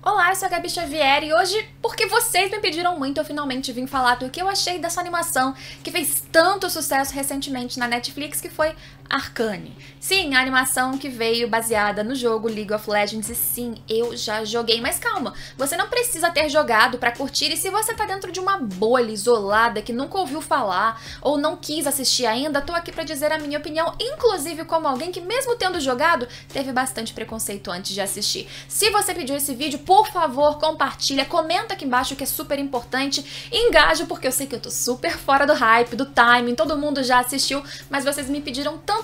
Olá, eu sou a Gabi Xavier e hoje, porque vocês me pediram muito, eu finalmente vim falar do que eu achei dessa animação que fez tanto sucesso recentemente na Netflix, que foi Arcane. Sim, a animação que veio baseada no jogo League of Legends, e sim, eu já joguei, mas calma, você não precisa ter jogado pra curtir, e se você tá dentro de uma bolha isolada que nunca ouviu falar ou não quis assistir ainda, tô aqui pra dizer a minha opinião, inclusive como alguém que mesmo tendo jogado, teve bastante preconceito antes de assistir. Se você pediu esse vídeo, por favor, compartilha, comenta aqui embaixo que é super importante, engaja, porque eu sei que eu tô super fora do hype, do timing, todo mundo já assistiu, mas vocês me pediram tanto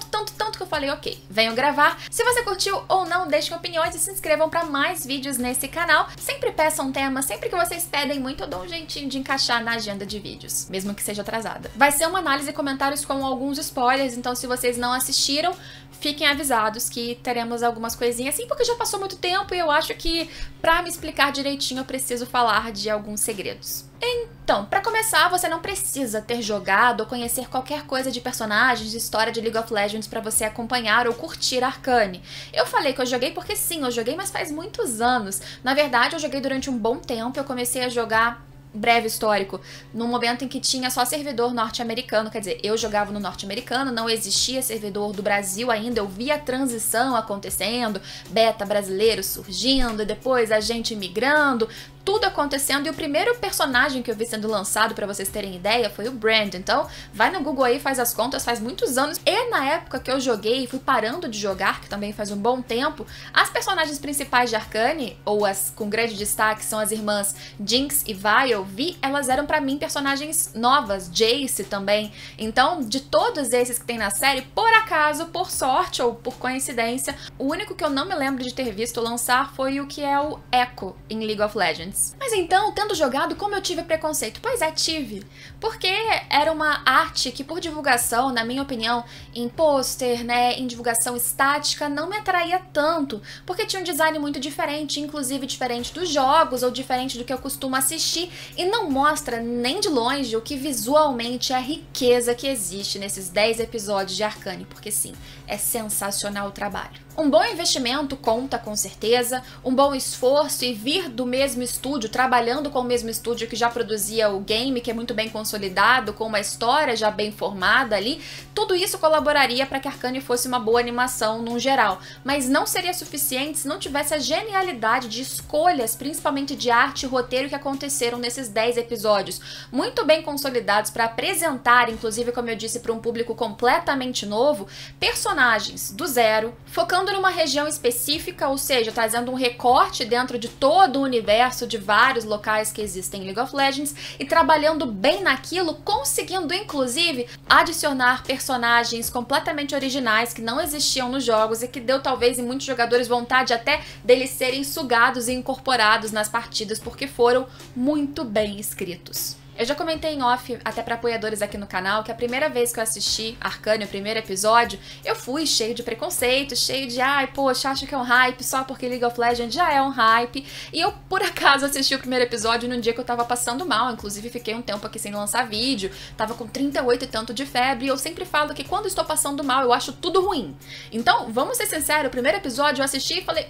que eu falei, ok, venho gravar. Se você curtiu ou não, deixem opiniões e se inscrevam pra mais vídeos nesse canal. Sempre peçam temas, sempre que vocês pedem muito, eu dou um jeitinho de encaixar na agenda de vídeos, mesmo que seja atrasada. Vai ser uma análise e comentários com alguns spoilers, então se vocês não assistiram, fiquem avisados que teremos algumas coisinhas assim, porque já passou muito tempo e eu acho que pra me explicar direitinho eu preciso falar de alguns segredos. Então, pra começar, você não precisa ter jogado ou conhecer qualquer coisa de personagens de história de League of Legends pra você acompanhar ou curtir Arcane. Eu falei que eu joguei porque sim, eu joguei, mas faz muitos anos. Na verdade, eu joguei durante um bom tempo, eu comecei a jogar breve histórico, no momento em que tinha só servidor norte-americano, quer dizer, eu jogava no norte-americano, não existia servidor do Brasil ainda, eu via a transição acontecendo, beta brasileiro surgindo, depois a gente migrando, tudo acontecendo, e o primeiro personagem que eu vi sendo lançado, pra vocês terem ideia, foi o Brand. Então, vai no Google aí, faz as contas, faz muitos anos. E na época que eu joguei e fui parando de jogar, que também faz um bom tempo, as personagens principais de Arcane, ou as com grande destaque, são as irmãs Jinx e Vi, elas eram pra mim personagens novas, Jace também. Então, de todos esses que tem na série, por acaso, por sorte ou por coincidência, o único que eu não me lembro de ter visto lançar foi o que é o Echo em League of Legends. Mas então, tendo jogado, como eu tive preconceito? Pois é, tive. Porque era uma arte que, por divulgação, na minha opinião, em pôster, né, em divulgação estática, não me atraía tanto. Porque tinha um design muito diferente, inclusive diferente dos jogos, ou diferente do que eu costumo assistir, e não mostra nem de longe o que visualmente é a riqueza que existe nesses 10 episódios de Arcane. Porque sim, é sensacional o trabalho. Um bom investimento conta com certeza, um bom esforço e vir do mesmo estúdio, trabalhando com o mesmo estúdio que já produzia o game, que é muito bem consolidado, com uma história já bem formada ali, tudo isso colaboraria para que Arcane fosse uma boa animação num geral, mas não seria suficiente se não tivesse a genialidade de escolhas, principalmente de arte e roteiro, que aconteceram nesses 10 episódios, muito bem consolidados para apresentar, inclusive como eu disse, para um público completamente novo, personagens do zero, focando numa região específica, ou seja, trazendo um recorte dentro de todo o universo de vários locais que existem em League of Legends e trabalhando bem naquilo, conseguindo inclusive adicionar personagens completamente originais que não existiam nos jogos e que deu talvez em muitos jogadores vontade até deles serem sugados e incorporados nas partidas porque foram muito bem escritos. Eu já comentei em off, até pra apoiadores aqui no canal, que a primeira vez que eu assisti Arcane, o primeiro episódio, eu fui cheio de preconceito, cheio de, ai, poxa, acho que é um hype só porque League of Legends já é um hype. E eu, por acaso, assisti o primeiro episódio num dia que eu tava passando mal, inclusive fiquei um tempo aqui sem lançar vídeo, tava com 38 e tanto de febre, e eu sempre falo que quando estou passando mal, eu acho tudo ruim. Então, vamos ser sinceros, o primeiro episódio eu assisti e falei,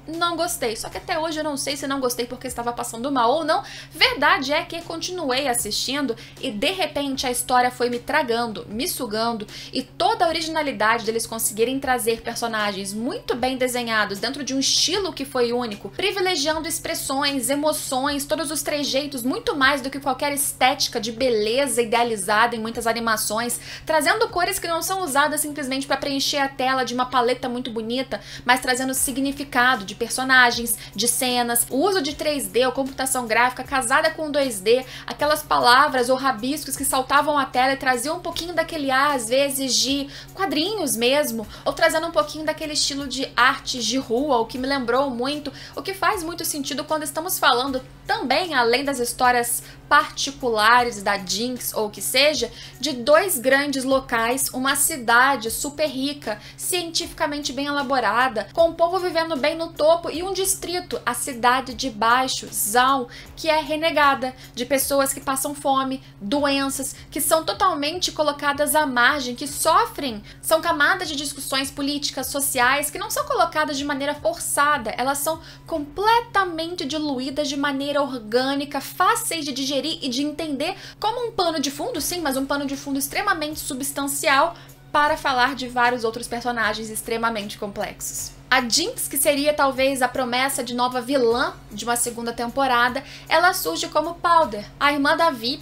não gostei, só que até hoje eu não sei se não gostei porque estava passando mal ou não. Verdade é que continuei assistindo e de repente a história foi me tragando, me sugando, e toda a originalidade deles conseguirem trazer personagens muito bem desenhados dentro de um estilo que foi único, privilegiando expressões, emoções, todos os trejeitos, muito mais do que qualquer estética de beleza idealizada em muitas animações, trazendo cores que não são usadas simplesmente para preencher a tela de uma paleta muito bonita, mas trazendo significado de personagens, de cenas, o uso de 3D ou computação gráfica casada com 2D, aquelas palavras ou rabiscos que saltavam a tela e traziam um pouquinho daquele ar, às vezes, de quadrinhos mesmo, ou trazendo um pouquinho daquele estilo de artes de rua, o que me lembrou muito, o que faz muito sentido quando estamos falando também, além das histórias particulares da Jinx ou o que seja, de dois grandes locais, uma cidade super rica, cientificamente bem elaborada, com o povo vivendo bem no topo topo e um distrito, a cidade de baixo, Zaun, que é renegada, de pessoas que passam fome, doenças, que são totalmente colocadas à margem, que sofrem, são camadas de discussões políticas, sociais, que não são colocadas de maneira forçada, elas são completamente diluídas de maneira orgânica, fáceis de digerir e de entender, como um pano de fundo, sim, mas um pano de fundo extremamente substancial para falar de vários outros personagens extremamente complexos. A Jinx, que seria talvez a promessa de nova vilã de uma segunda temporada, ela surge como Powder, a irmã da Vi,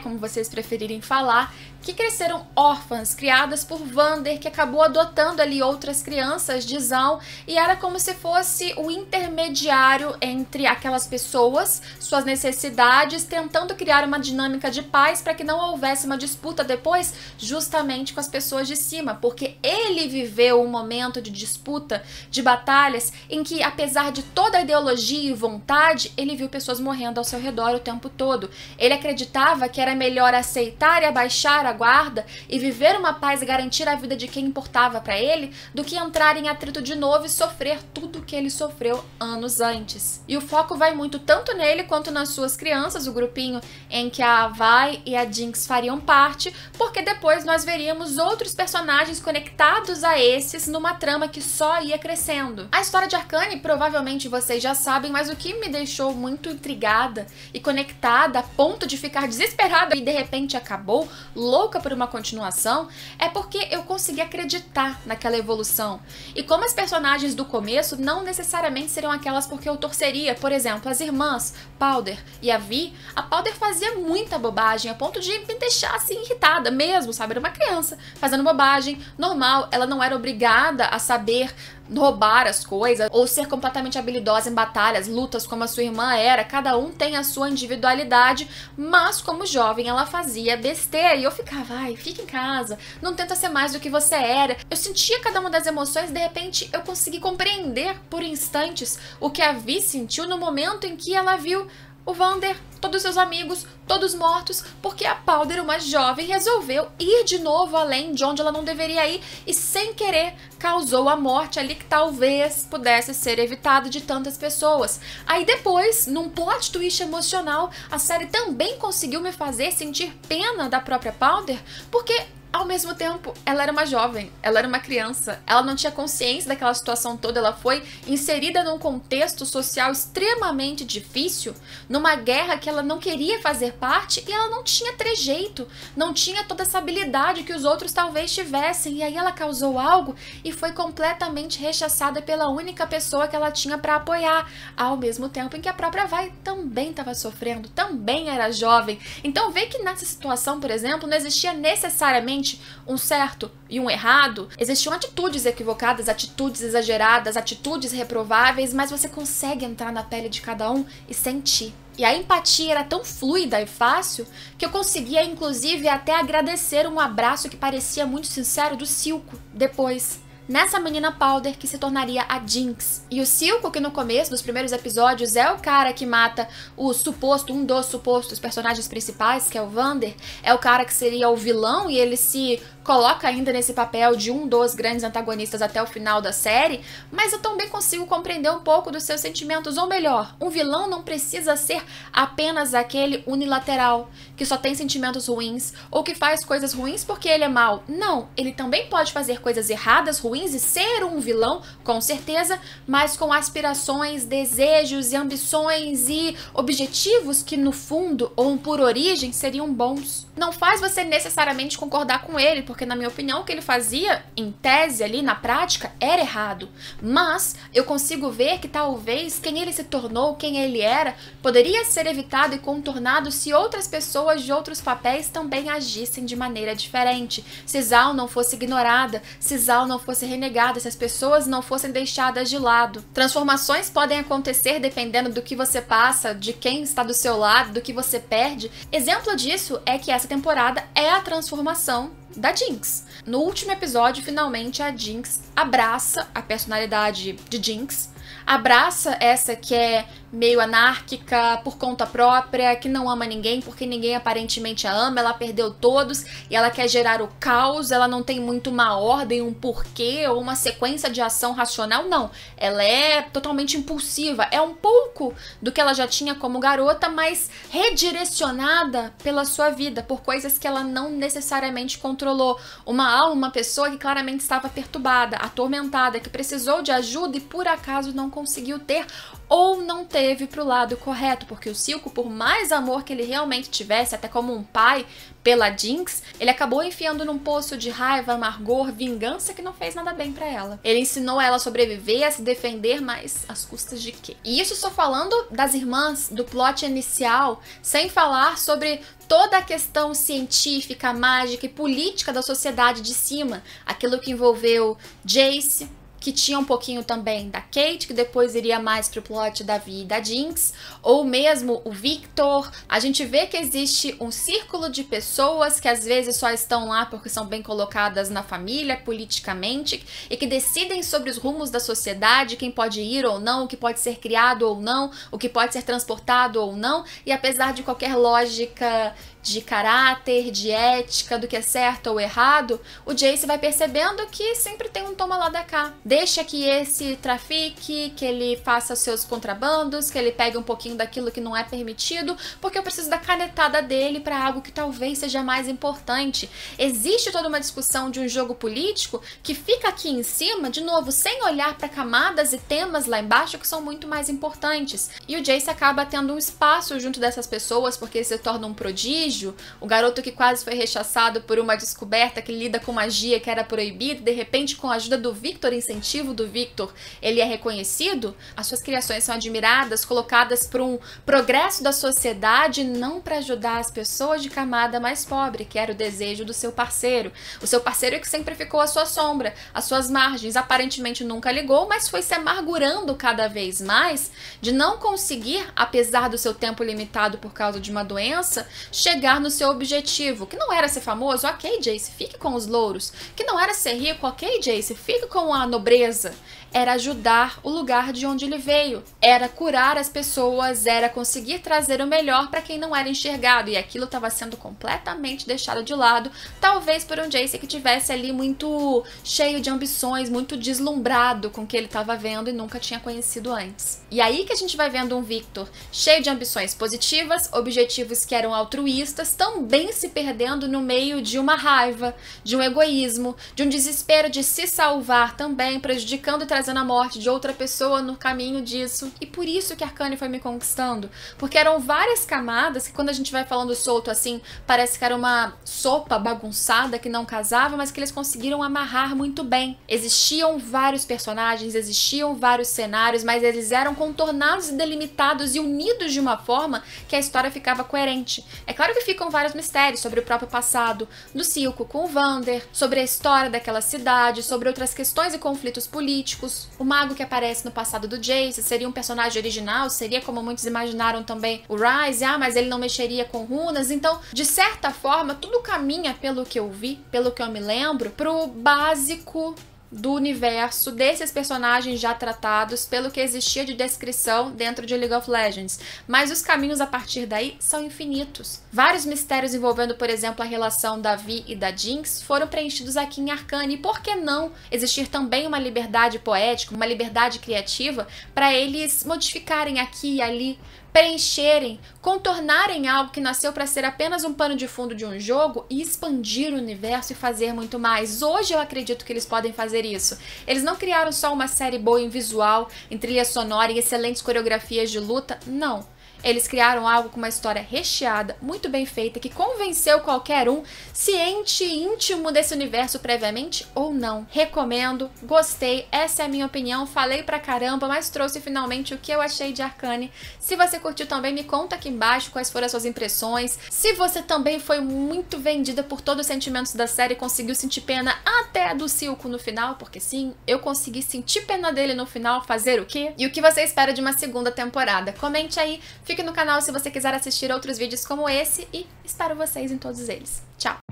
como vocês preferirem falar, que cresceram órfãs, criadas por Vander, que acabou adotando ali outras crianças de Zaun, e era como se fosse o intermediário entre aquelas pessoas, suas necessidades, tentando criar uma dinâmica de paz para que não houvesse uma disputa depois, justamente com as pessoas de cima, porque ele viveu um momento de disputa, de batalhas, em que, apesar de toda a ideologia e vontade, ele viu pessoas morrendo ao seu redor o tempo todo. Ele acreditava que era melhor aceitar e abaixar a guarda e viver uma paz e garantir a vida de quem importava para ele, do que entrar em atrito de novo e sofrer tudo o que ele sofreu anos antes. E o foco vai muito tanto nele quanto nas suas crianças, o grupinho em que a Vi e a Jinx fariam parte, porque depois nós veríamos outros personagens conectados a esses numa trama que só ia crescendo. A história de Arcane, provavelmente vocês já sabem, mas o que me deixou muito intrigada e conectada a ponto de ficar desesperada e de repente acabou, louca por uma continuação, é porque eu consegui acreditar naquela evolução. E como as personagens do começo não necessariamente seriam aquelas porque eu torceria, por exemplo, as irmãs Powder e a Vi, a Powder fazia muita bobagem a ponto de me deixar assim irritada mesmo, sabe? Era uma criança fazendo bobagem normal, ela não era obrigada a saber roubar as coisas ou ser completamente habilidosa em batalhas, lutas como a sua irmã era, cada um tem a sua individualidade, mas como jovem ela fazia besteira e eu ficava, ai, fica em casa, não tenta ser mais do que você era. Eu sentia cada uma das emoções e de repente eu consegui compreender por instantes o que a Vi sentiu no momento em que ela viu o Vander, todos seus amigos, todos mortos, porque a Powder, uma jovem, resolveu ir de novo além de onde ela não deveria ir e, sem querer, causou a morte ali que talvez pudesse ser evitada de tantas pessoas. Aí depois, num plot twist emocional, a série também conseguiu me fazer sentir pena da própria Powder, porque ao mesmo tempo, ela era uma jovem, ela era uma criança, ela não tinha consciência daquela situação toda, ela foi inserida num contexto social extremamente difícil, numa guerra que ela não queria fazer parte e ela não tinha trejeito, não tinha toda essa habilidade que os outros talvez tivessem, e aí ela causou algo e foi completamente rechaçada pela única pessoa que ela tinha para apoiar, ao mesmo tempo em que a própria Vi também estava sofrendo, também era jovem. Então vê que nessa situação, por exemplo, não existia necessariamente um certo e um errado, existiam atitudes equivocadas, atitudes exageradas, atitudes reprováveis, mas você consegue entrar na pele de cada um e sentir. E a empatia era tão fluida e fácil que eu conseguia, inclusive, até agradecer um abraço que parecia muito sincero do Silco depois. Nessa menina Powder que se tornaria a Jinx. E o Silco, que no começo dos primeiros episódios é o cara que mata um dos supostos personagens principais, que é o Vander, é o cara que seria o vilão e ele se coloca ainda nesse papel de um dos grandes antagonistas até o final da série, mas eu também consigo compreender um pouco dos seus sentimentos, ou melhor, um vilão não precisa ser apenas aquele unilateral, que só tem sentimentos ruins, ou que faz coisas ruins porque ele é mau. Não, ele também pode fazer coisas erradas, ruins e ser um vilão, com certeza, mas com aspirações, desejos e ambições e objetivos que no fundo, ou por origem, seriam bons. Não faz você necessariamente concordar com ele, porque na minha opinião o que ele fazia, em tese ali, na prática, era errado. Mas eu consigo ver que talvez quem ele se tornou, quem ele era, poderia ser evitado e contornado se outras pessoas de outros papéis também agissem de maneira diferente. Se Zaun não fosse ignorada, se Zaun não fosse renegada, se as pessoas não fossem deixadas de lado. Transformações podem acontecer dependendo do que você passa, de quem está do seu lado, do que você perde. Exemplo disso é que essa temporada é a transformação da Jinx. No último episódio, finalmente, a Jinx abraça a personalidade de Jinx, abraça essa que é meio anárquica, por conta própria, que não ama ninguém, porque ninguém aparentemente a ama, ela perdeu todos e ela quer gerar o caos, ela não tem muito uma ordem, um porquê ou uma sequência de ação racional, não. Ela é totalmente impulsiva, é um pouco do que ela já tinha como garota, mas redirecionada pela sua vida, por coisas que ela não necessariamente controlou. Uma alma, uma pessoa que claramente estava perturbada, atormentada, que precisou de ajuda e por acaso não conseguiu ter ou não teve pro lado correto, porque o Silco, por mais amor que ele realmente tivesse, até como um pai pela Jinx, ele acabou enfiando num poço de raiva, amargor, vingança que não fez nada bem pra ela. Ele ensinou ela a sobreviver, a se defender, mas às custas de quê? E isso só falando das irmãs, do plot inicial, sem falar sobre toda a questão científica, mágica e política da sociedade de cima, aquilo que envolveu Jace, que tinha um pouquinho também da Kate, que depois iria mais pro plot da Vi e da Jinx, ou mesmo o Victor. A gente vê que existe um círculo de pessoas que às vezes só estão lá porque são bem colocadas na família, politicamente, e que decidem sobre os rumos da sociedade, quem pode ir ou não, o que pode ser criado ou não, o que pode ser transportado ou não, e apesar de qualquer lógica de caráter, de ética, do que é certo ou errado, o Jace vai percebendo que sempre tem um toma lá da cá. Deixa que esse trafique, que ele faça os seus contrabandos, que ele pegue um pouquinho daquilo que não é permitido, porque eu preciso da canetada dele para algo que talvez seja mais importante. Existe toda uma discussão de um jogo político que fica aqui em cima, de novo, sem olhar para camadas e temas lá embaixo que são muito mais importantes. E o Jace acaba tendo um espaço junto dessas pessoas, porque ele se torna um prodígio, o garoto que quase foi rechaçado por uma descoberta que lida com magia que era proibida, de repente com a ajuda do Victor, incentivo do Victor, ele é reconhecido, as suas criações são admiradas, colocadas por um progresso da sociedade, não para ajudar as pessoas de camada mais pobre, que era o desejo do seu parceiro. O seu parceiro que sempre ficou à sua sombra, às suas margens, aparentemente nunca ligou, mas foi se amargurando cada vez mais de não conseguir, apesar do seu tempo limitado por causa de uma doença, chegar no seu objetivo, que não era ser famoso, ok, Jace, fique com os louros, que não era ser rico, ok, Jace, fique com a nobreza, era ajudar o lugar de onde ele veio, era curar as pessoas, era conseguir trazer o melhor para quem não era enxergado, e aquilo estava sendo completamente deixado de lado, talvez por um Jace que tivesse ali muito cheio de ambições, muito deslumbrado com o que ele estava vendo e nunca tinha conhecido antes. E aí que a gente vai vendo um Victor cheio de ambições positivas, objetivos que eram altruístas, também se perdendo no meio de uma raiva, de um egoísmo, de um desespero de se salvar também, prejudicando e trazendo a morte de outra pessoa no caminho disso. E por isso que Arcane foi me conquistando, porque eram várias camadas que quando a gente vai falando solto assim, parece que era uma sopa bagunçada que não casava, mas que eles conseguiram amarrar muito bem. Existiam vários personagens, existiam vários cenários, mas eles eram contornados e delimitados e unidos de uma forma que a história ficava coerente. É claro que ficam vários mistérios sobre o próprio passado do Silco com o Vander, sobre a história daquela cidade, sobre outras questões e conflitos políticos. O mago que aparece no passado do Jace seria um personagem original, seria como muitos imaginaram também o Ryze, mas ele não mexeria com runas. Então, de certa forma, tudo caminha, pelo que eu vi, pelo que eu me lembro, pro básico do universo desses personagens já tratados, pelo que existia de descrição dentro de League of Legends. Mas os caminhos a partir daí são infinitos. Vários mistérios envolvendo, por exemplo, a relação da Vi e da Jinx foram preenchidos aqui em Arcane. E por que não existir também uma liberdade poética, uma liberdade criativa para eles modificarem aqui e ali, preencherem, contornarem algo que nasceu para ser apenas um pano de fundo de um jogo e expandir o universo e fazer muito mais. Hoje eu acredito que eles podem fazer isso. Eles não criaram só uma série boa em visual, em trilha sonora e excelentes coreografias de luta, não. Eles criaram algo com uma história recheada, muito bem feita, que convenceu qualquer um, ciente e íntimo desse universo previamente ou não. Recomendo, gostei, essa é a minha opinião, falei pra caramba, mas trouxe finalmente o que eu achei de Arcane. Se você curtiu também, me conta aqui embaixo quais foram as suas impressões. Se você também foi muito vendida por todos os sentimentos da série e conseguiu sentir pena até do Silco no final, porque sim, eu consegui sentir pena dele no final, fazer o quê? E o que você espera de uma segunda temporada? Comente aí, fique no canal se você quiser assistir outros vídeos como esse e espero vocês em todos eles. Tchau!